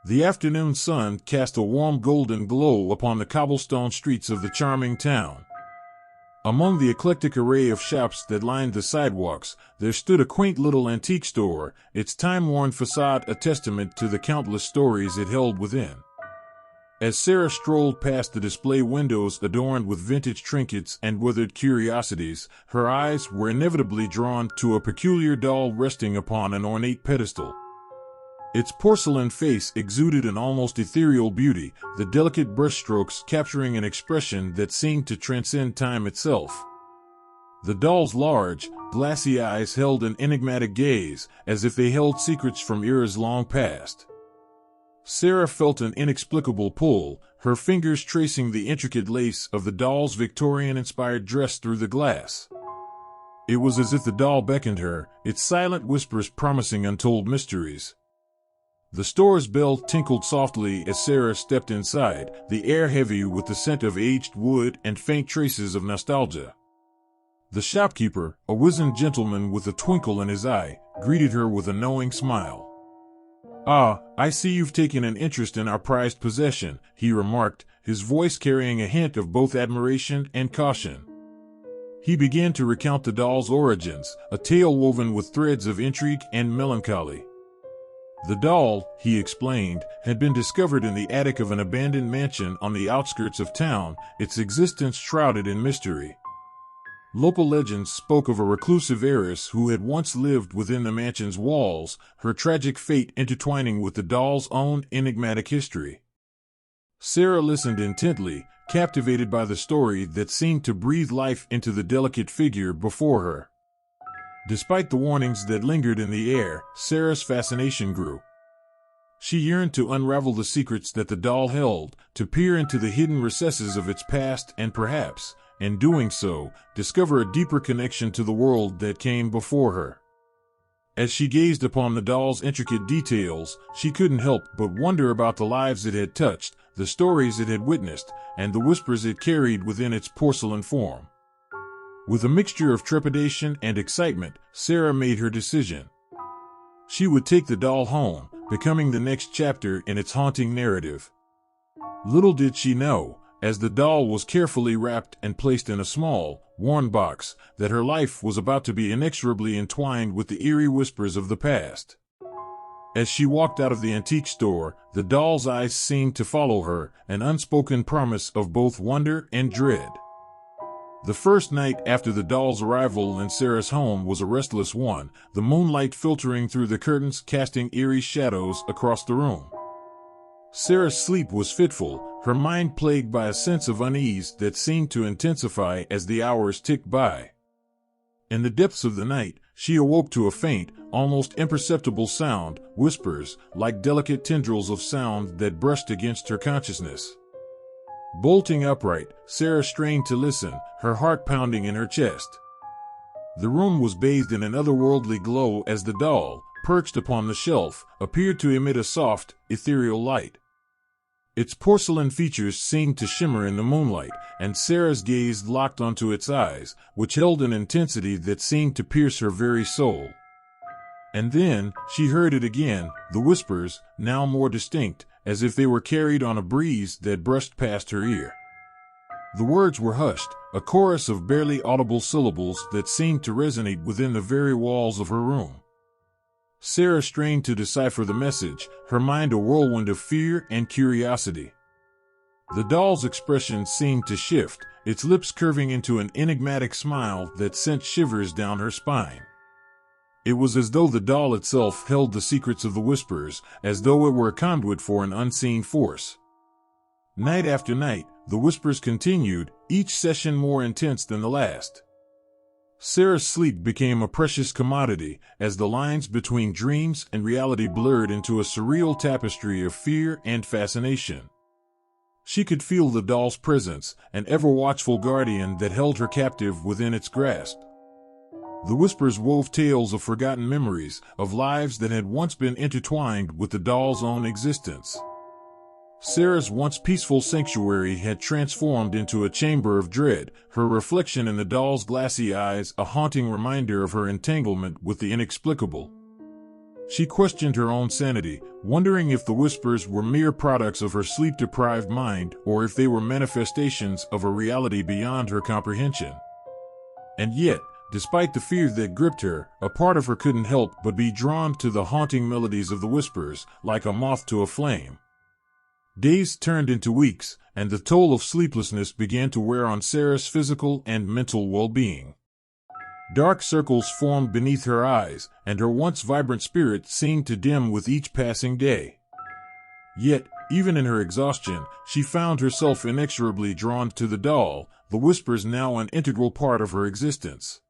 The afternoon sun cast a warm golden glow upon the cobblestone streets of the charming town. Among the eclectic array of shops that lined the sidewalks, there stood a quaint little antique store, its time-worn facade a testament to the countless stories it held within. As Sarah strolled past the display windows adorned with vintage trinkets and weathered curiosities, her eyes were inevitably drawn to a peculiar doll resting upon an ornate pedestal. Its porcelain face exuded an almost ethereal beauty, the delicate brushstrokes capturing an expression that seemed to transcend time itself. The doll's large, glassy eyes held an enigmatic gaze, as if they held secrets from eras long past. Sarah felt an inexplicable pull, her fingers tracing the intricate lace of the doll's Victorian-inspired dress through the glass. It was as if the doll beckoned her, its silent whispers promising untold mysteries. The store's bell tinkled softly as Sarah stepped inside, the air heavy with the scent of aged wood and faint traces of nostalgia. The shopkeeper, a wizened gentleman with a twinkle in his eye, greeted her with a knowing smile. "Ah, I see you've taken an interest in our prized possession," he remarked, his voice carrying a hint of both admiration and caution. He began to recount the doll's origins, a tale woven with threads of intrigue and melancholy. The doll, he explained, had been discovered in the attic of an abandoned mansion on the outskirts of town, its existence shrouded in mystery. Local legends spoke of a reclusive heiress who had once lived within the mansion's walls, her tragic fate intertwining with the doll's own enigmatic history. Sarah listened intently, captivated by the story that seemed to breathe life into the delicate figure before her. Despite the warnings that lingered in the air, Sarah's fascination grew. She yearned to unravel the secrets that the doll held, to peer into the hidden recesses of its past and perhaps, in doing so, discover a deeper connection to the world that came before her. As she gazed upon the doll's intricate details, she couldn't help but wonder about the lives it had touched, the stories it had witnessed, and the whispers it carried within its porcelain form. With a mixture of trepidation and excitement, Sarah made her decision. She would take the doll home, becoming the next chapter in its haunting narrative. Little did she know, as the doll was carefully wrapped and placed in a small, worn box, that her life was about to be inexorably entwined with the eerie whispers of the past. As she walked out of the antique store, the doll's eyes seemed to follow her, an unspoken promise of both wonder and dread. The first night after the doll's arrival in Sarah's home was a restless one, the moonlight filtering through the curtains casting eerie shadows across the room. Sarah's sleep was fitful, her mind plagued by a sense of unease that seemed to intensify as the hours ticked by. In the depths of the night, she awoke to a faint, almost imperceptible sound, whispers, like delicate tendrils of sound that brushed against her consciousness. Bolting upright, Sarah strained to listen, her heart pounding in her chest. The room was bathed in an otherworldly glow as the doll, perched upon the shelf, appeared to emit a soft, ethereal light. Its porcelain features seemed to shimmer in the moonlight, and Sarah's gaze locked onto its eyes, which held an intensity that seemed to pierce her very soul. And then, she heard it again, the whispers, now more distinct, as if they were carried on a breeze that brushed past her ear. The words were hushed, a chorus of barely audible syllables that seemed to resonate within the very walls of her room. Sarah strained to decipher the message, her mind a whirlwind of fear and curiosity. The doll's expression seemed to shift, its lips curving into an enigmatic smile that sent shivers down her spine. It was as though the doll itself held the secrets of the whispers, as though it were a conduit for an unseen force. Night after night, the whispers continued, each session more intense than the last. Sarah's sleep became a precious commodity, as the lines between dreams and reality blurred into a surreal tapestry of fear and fascination. She could feel the doll's presence, an ever-watchful guardian that held her captive within its grasp. The whispers wove tales of forgotten memories, of lives that had once been intertwined with the doll's own existence. Sarah's once peaceful sanctuary had transformed into a chamber of dread, her reflection in the doll's glassy eyes a haunting reminder of her entanglement with the inexplicable. She questioned her own sanity, wondering if the whispers were mere products of her sleep-deprived mind or if they were manifestations of a reality beyond her comprehension. And yet, despite the fear that gripped her, a part of her couldn't help but be drawn to the haunting melodies of the whispers, like a moth to a flame. Days turned into weeks, and the toll of sleeplessness began to wear on Sarah's physical and mental well-being. Dark circles formed beneath her eyes, and her once vibrant spirit seemed to dim with each passing day. Yet, even in her exhaustion, she found herself inexorably drawn to the doll, the whispers now an integral part of her existence.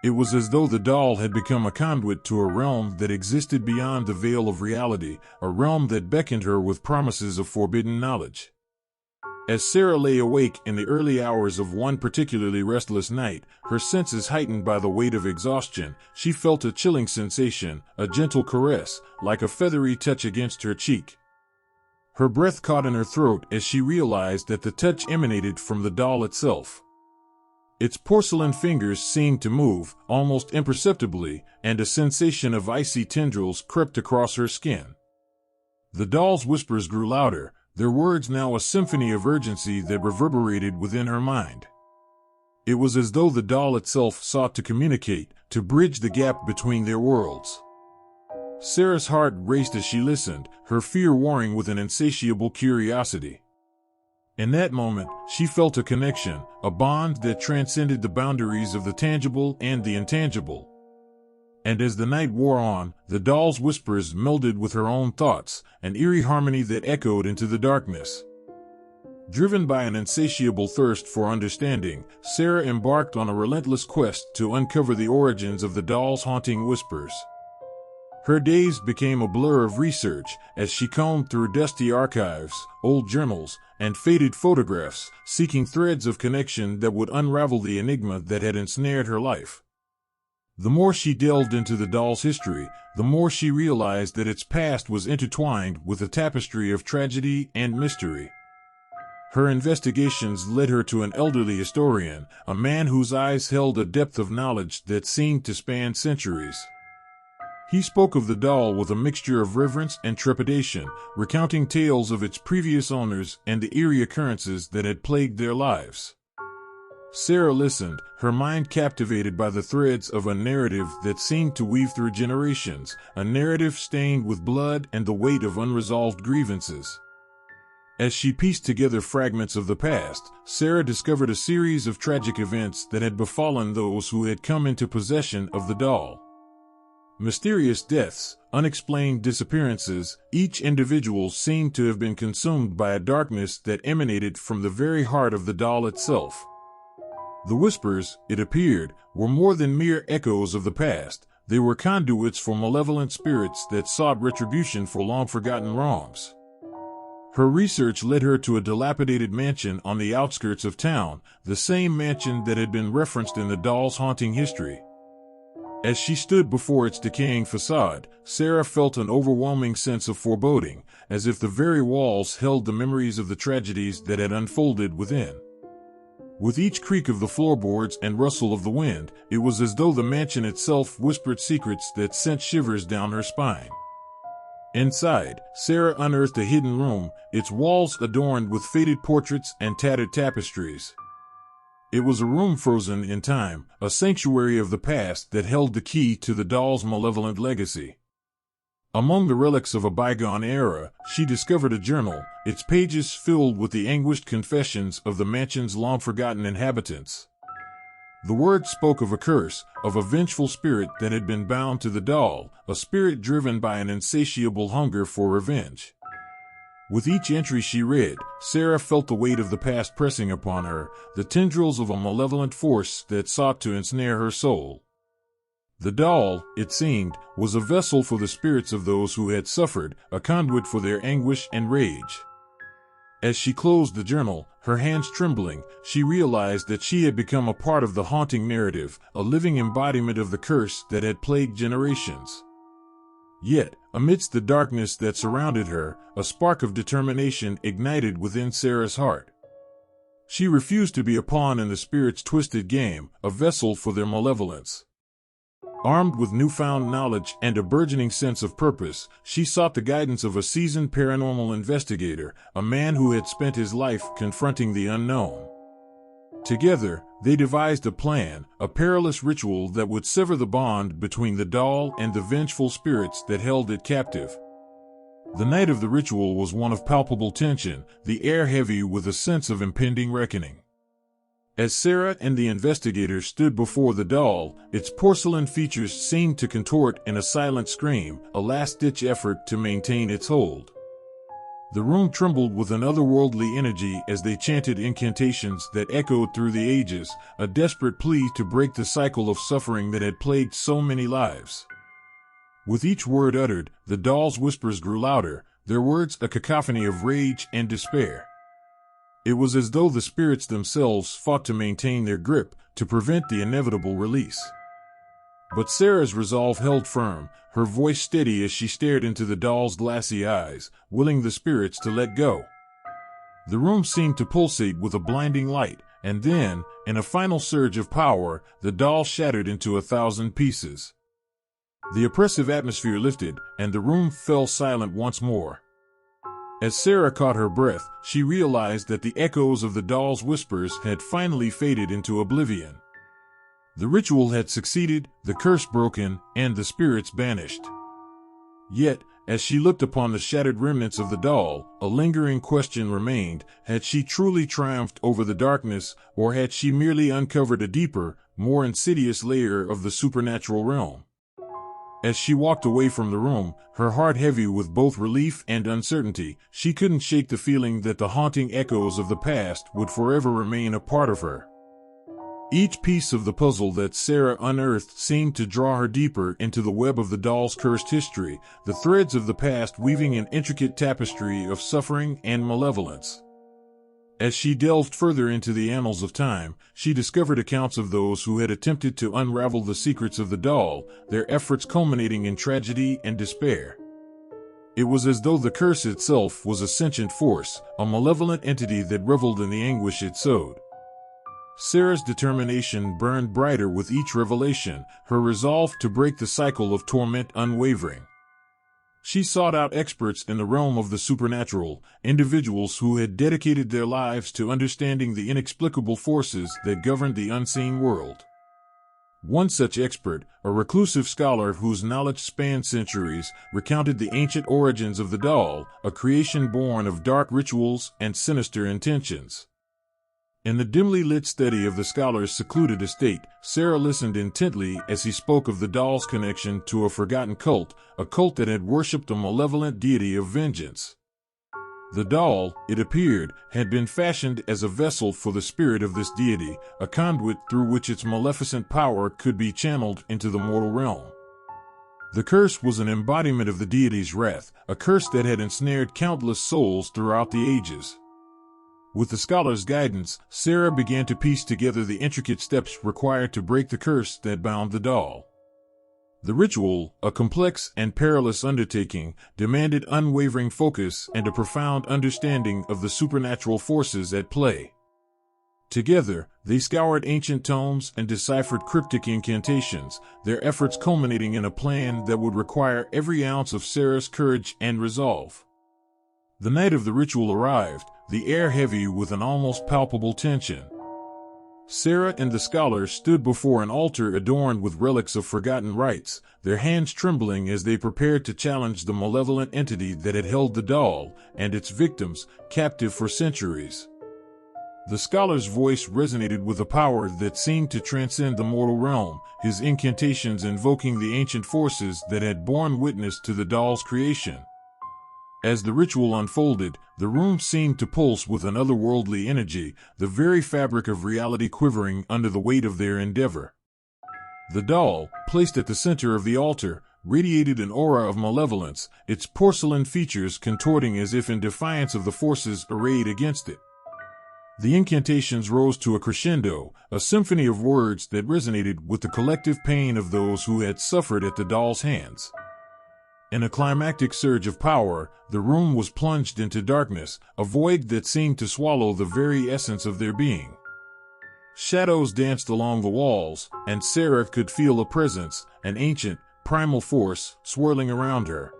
It was as though the doll had become a conduit to a realm that existed beyond the veil of reality, a realm that beckoned her with promises of forbidden knowledge. As Sarah lay awake in the early hours of one particularly restless night, her senses heightened by the weight of exhaustion, she felt a chilling sensation, a gentle caress, like a feathery touch against her cheek. Her breath caught in her throat as she realized that the touch emanated from the doll itself. Its porcelain fingers seemed to move, almost imperceptibly, and a sensation of icy tendrils crept across her skin. The doll's whispers grew louder, their words now a symphony of urgency that reverberated within her mind. It was as though the doll itself sought to communicate, to bridge the gap between their worlds. Sarah's heart raced as she listened, her fear warring with an insatiable curiosity. In that moment, she felt a connection, a bond that transcended the boundaries of the tangible and the intangible. And as the night wore on, the doll's whispers melded with her own thoughts, an eerie harmony that echoed into the darkness. Driven by an insatiable thirst for understanding, Sarah embarked on a relentless quest to uncover the origins of the doll's haunting whispers. Her days became a blur of research as she combed through dusty archives, old journals, and faded photographs, seeking threads of connection that would unravel the enigma that had ensnared her life. The more she delved into the doll's history, the more she realized that its past was intertwined with a tapestry of tragedy and mystery. Her investigations led her to an elderly historian, a man whose eyes held a depth of knowledge that seemed to span centuries. He spoke of the doll with a mixture of reverence and trepidation, recounting tales of its previous owners and the eerie occurrences that had plagued their lives. Sarah listened, her mind captivated by the threads of a narrative that seemed to weave through generations, a narrative stained with blood and the weight of unresolved grievances. As she pieced together fragments of the past, Sarah discovered a series of tragic events that had befallen those who had come into possession of the doll. Mysterious deaths, unexplained disappearances, each individual seemed to have been consumed by a darkness that emanated from the very heart of the doll itself. The whispers, it appeared, were more than mere echoes of the past. They were conduits for malevolent spirits that sought retribution for long-forgotten wrongs. Her research led her to a dilapidated mansion on the outskirts of town, the same mansion that had been referenced in the doll's haunting history. As she stood before its decaying facade, Sarah felt an overwhelming sense of foreboding, as if the very walls held the memories of the tragedies that had unfolded within. With each creak of the floorboards and rustle of the wind, it was as though the mansion itself whispered secrets that sent shivers down her spine. Inside, Sarah unearthed a hidden room, its walls adorned with faded portraits and tattered tapestries. It was a room frozen in time, a sanctuary of the past that held the key to the doll's malevolent legacy. Among the relics of a bygone era, she discovered a journal, its pages filled with the anguished confessions of the mansion's long-forgotten inhabitants. The words spoke of a curse, of a vengeful spirit that had been bound to the doll, a spirit driven by an insatiable hunger for revenge. With each entry she read, Sarah felt the weight of the past pressing upon her, the tendrils of a malevolent force that sought to ensnare her soul. The doll, it seemed, was a vessel for the spirits of those who had suffered, a conduit for their anguish and rage. As she closed the journal, her hands trembling, she realized that she had become a part of the haunting narrative, a living embodiment of the curse that had plagued generations. Yet, amidst the darkness that surrounded her, a spark of determination ignited within Sarah's heart. She refused to be a pawn in the spirit's twisted game, a vessel for their malevolence. Armed with newfound knowledge and a burgeoning sense of purpose, she sought the guidance of a seasoned paranormal investigator, a man who had spent his life confronting the unknown. Together, they devised a plan, a perilous ritual that would sever the bond between the doll and the vengeful spirits that held it captive. The night of the ritual was one of palpable tension, the air heavy with a sense of impending reckoning. As Sarah and the investigator stood before the doll, its porcelain features seemed to contort in a silent scream, a last-ditch effort to maintain its hold. The room trembled with an otherworldly energy as they chanted incantations that echoed through the ages, a desperate plea to break the cycle of suffering that had plagued so many lives. With each word uttered, the doll's whispers grew louder, their words a cacophony of rage and despair. It was as though the spirits themselves fought to maintain their grip, to prevent the inevitable release. But Sarah's resolve held firm, her voice steady as she stared into the doll's glassy eyes, willing the spirits to let go. The room seemed to pulsate with a blinding light, and then, in a final surge of power, the doll shattered into 1,000 pieces. The oppressive atmosphere lifted, and the room fell silent once more. As Sarah caught her breath, she realized that the echoes of the doll's whispers had finally faded into oblivion. The ritual had succeeded, the curse broken, and the spirits banished. Yet, as she looked upon the shattered remnants of the doll, a lingering question remained: had she truly triumphed over the darkness, or had she merely uncovered a deeper, more insidious layer of the supernatural realm? As she walked away from the room, her heart heavy with both relief and uncertainty, she couldn't shake the feeling that the haunting echoes of the past would forever remain a part of her. Each piece of the puzzle that Sarah unearthed seemed to draw her deeper into the web of the doll's cursed history, the threads of the past weaving an intricate tapestry of suffering and malevolence. As she delved further into the annals of time, she discovered accounts of those who had attempted to unravel the secrets of the doll, their efforts culminating in tragedy and despair. It was as though the curse itself was a sentient force, a malevolent entity that reveled in the anguish it sowed. Sarah's determination burned brighter with each revelation, her resolve to break the cycle of torment unwavering. She sought out experts in the realm of the supernatural, individuals who had dedicated their lives to understanding the inexplicable forces that governed the unseen world. One such expert, a reclusive scholar whose knowledge spanned centuries, recounted the ancient origins of the doll, a creation born of dark rituals and sinister intentions. In the dimly lit study of the scholar's secluded estate, Sarah listened intently as he spoke of the doll's connection to a forgotten cult, a cult that had worshipped a malevolent deity of vengeance. The doll, it appeared, had been fashioned as a vessel for the spirit of this deity, a conduit through which its maleficent power could be channeled into the mortal realm. The curse was an embodiment of the deity's wrath, a curse that had ensnared countless souls throughout the ages. With the scholar's guidance, Sarah began to piece together the intricate steps required to break the curse that bound the doll. The ritual, a complex and perilous undertaking, demanded unwavering focus and a profound understanding of the supernatural forces at play. Together, they scoured ancient tomes and deciphered cryptic incantations, their efforts culminating in a plan that would require every ounce of Sarah's courage and resolve. The night of the ritual arrived, the air heavy with an almost palpable tension. Sarah and the scholar stood before an altar adorned with relics of forgotten rites, their hands trembling as they prepared to challenge the malevolent entity that had held the doll and its victims captive for centuries. The scholar's voice resonated with a power that seemed to transcend the mortal realm, his incantations invoking the ancient forces that had borne witness to the doll's creation. As the ritual unfolded, the room seemed to pulse with an otherworldly energy, the very fabric of reality quivering under the weight of their endeavor. The doll, placed at the center of the altar, radiated an aura of malevolence, its porcelain features contorting as if in defiance of the forces arrayed against it. The incantations rose to a crescendo, a symphony of words that resonated with the collective pain of those who had suffered at the doll's hands. In a climactic surge of power, the room was plunged into darkness, a void that seemed to swallow the very essence of their being. Shadows danced along the walls, and Sarah could feel a presence, an ancient, primal force, swirling around her.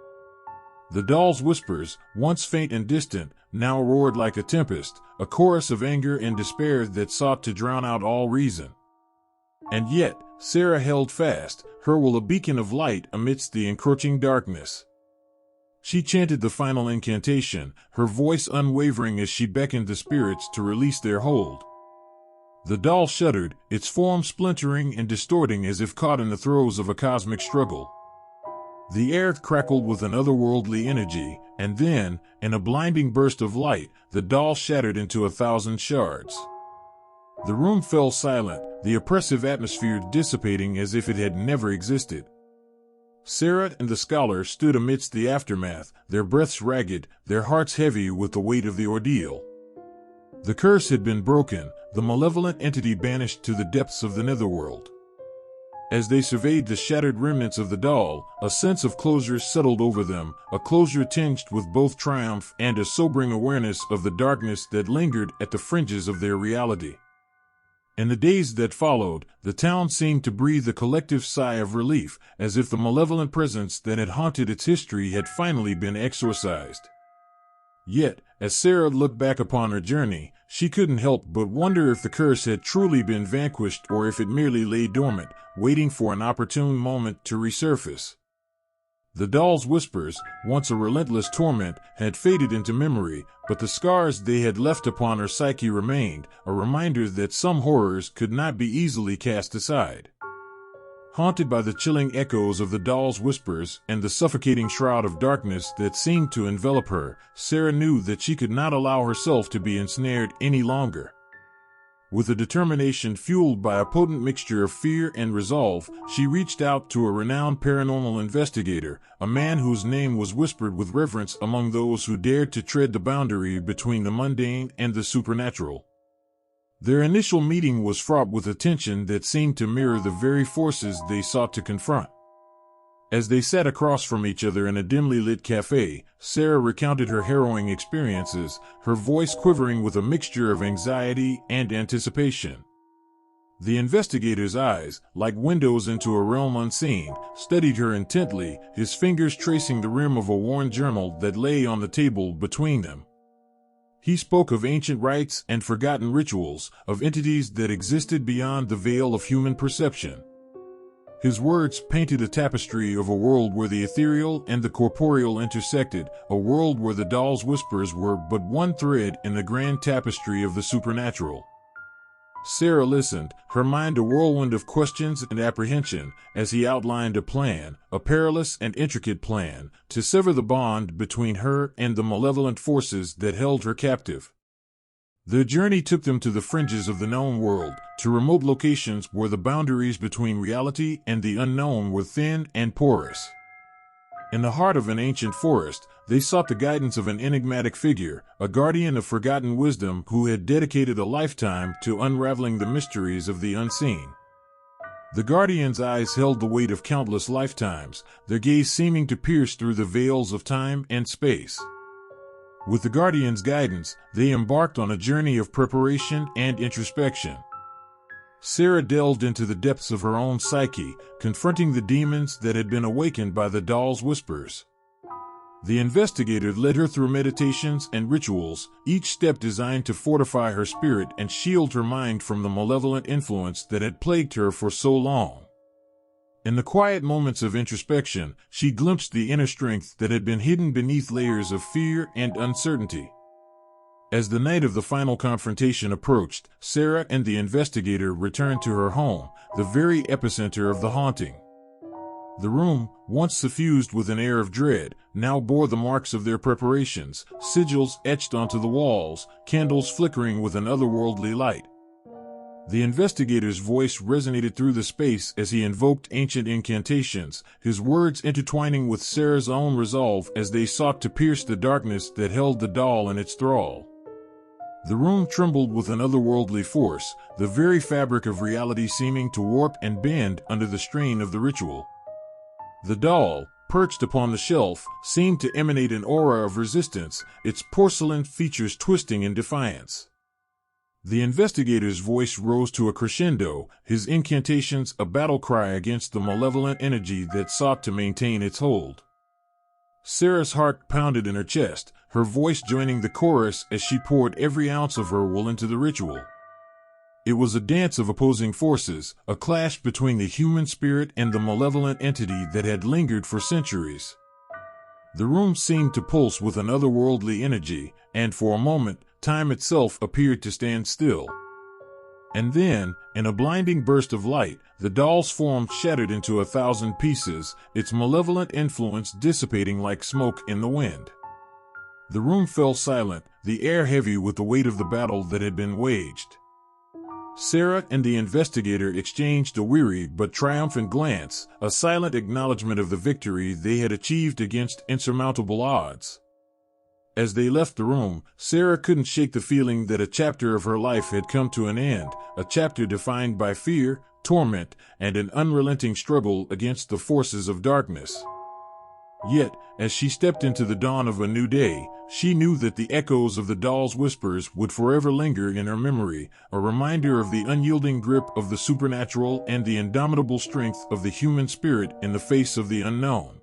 The doll's whispers, once faint and distant, now roared like a tempest, a chorus of anger and despair that sought to drown out all reason. And yet, Sarah held fast, her will a beacon of light amidst the encroaching darkness. She chanted the final incantation, her voice unwavering as she beckoned the spirits to release their hold. The doll shuddered, its form splintering and distorting as if caught in the throes of a cosmic struggle. The air crackled with an otherworldly energy, and then, in a blinding burst of light, the doll shattered into 1,000 shards. The room fell silent, the oppressive atmosphere dissipating as if it had never existed. Sarah and the scholar stood amidst the aftermath, their breaths ragged, their hearts heavy with the weight of the ordeal. The curse had been broken, the malevolent entity banished to the depths of the netherworld. As they surveyed the shattered remnants of the doll, a sense of closure settled over them, a closure tinged with both triumph and a sobering awareness of the darkness that lingered at the fringes of their reality. In the days that followed, the town seemed to breathe a collective sigh of relief, as if the malevolent presence that had haunted its history had finally been exorcised. Yet, as Sarah looked back upon her journey, she couldn't help but wonder if the curse had truly been vanquished or if it merely lay dormant, waiting for an opportune moment to resurface. The doll's whispers, once a relentless torment, had faded into memory, but the scars they had left upon her psyche remained, a reminder that some horrors could not be easily cast aside. Haunted by the chilling echoes of the doll's whispers and the suffocating shroud of darkness that seemed to envelop her, Sarah knew that she could not allow herself to be ensnared any longer. With a determination fueled by a potent mixture of fear and resolve, she reached out to a renowned paranormal investigator, a man whose name was whispered with reverence among those who dared to tread the boundary between the mundane and the supernatural. Their initial meeting was fraught with a tension that seemed to mirror the very forces they sought to confront. As they sat across from each other in a dimly lit cafe, Sarah recounted her harrowing experiences, her voice quivering with a mixture of anxiety and anticipation. The investigator's eyes, like windows into a realm unseen, studied her intently, his fingers tracing the rim of a worn journal that lay on the table between them. He spoke of ancient rites and forgotten rituals, of entities that existed beyond the veil of human perception. His words painted a tapestry of a world where the ethereal and the corporeal intersected, a world where the doll's whispers were but one thread in the grand tapestry of the supernatural. Sarah listened, her mind a whirlwind of questions and apprehension, as he outlined a plan, a perilous and intricate plan, to sever the bond between her and the malevolent forces that held her captive. Their journey took them to the fringes of the known world, to remote locations where the boundaries between reality and the unknown were thin and porous. In the heart of an ancient forest, they sought the guidance of an enigmatic figure, a guardian of forgotten wisdom who had dedicated a lifetime to unraveling the mysteries of the unseen. The guardian's eyes held the weight of countless lifetimes, their gaze seeming to pierce through the veils of time and space. With the guardian's guidance, they embarked on a journey of preparation and introspection. Sarah delved into the depths of her own psyche, confronting the demons that had been awakened by the doll's whispers. The investigator led her through meditations and rituals, each step designed to fortify her spirit and shield her mind from the malevolent influence that had plagued her for so long. In the quiet moments of introspection, she glimpsed the inner strength that had been hidden beneath layers of fear and uncertainty. As the night of the final confrontation approached, Sarah and the investigator returned to her home, the very epicenter of the haunting. The room, once suffused with an air of dread, now bore the marks of their preparations, sigils etched onto the walls, candles flickering with an otherworldly light. The investigator's voice resonated through the space as he invoked ancient incantations, his words intertwining with Sarah's own resolve as they sought to pierce the darkness that held the doll in its thrall. The room trembled with an otherworldly force, the very fabric of reality seeming to warp and bend under the strain of the ritual. The doll, perched upon the shelf, seemed to emanate an aura of resistance, its porcelain features twisting in defiance. The investigator's voice rose to a crescendo, his incantations a battle cry against the malevolent energy that sought to maintain its hold. Sarah's heart pounded in her chest, her voice joining the chorus as she poured every ounce of her will into the ritual. It was a dance of opposing forces, a clash between the human spirit and the malevolent entity that had lingered for centuries. The room seemed to pulse with an otherworldly energy, and for a moment, time itself appeared to stand still. And then, in a blinding burst of light, the doll's form shattered into 1,000 pieces, its malevolent influence dissipating like smoke in the wind. The room fell silent, the air heavy with the weight of the battle that had been waged. Sarah and the investigator exchanged a weary but triumphant glance, a silent acknowledgement of the victory they had achieved against insurmountable odds. As they left the room, Sarah couldn't shake the feeling that a chapter of her life had come to an end, a chapter defined by fear, torment, and an unrelenting struggle against the forces of darkness. Yet, as she stepped into the dawn of a new day, she knew that the echoes of the doll's whispers would forever linger in her memory, a reminder of the unyielding grip of the supernatural and the indomitable strength of the human spirit in the face of the unknown.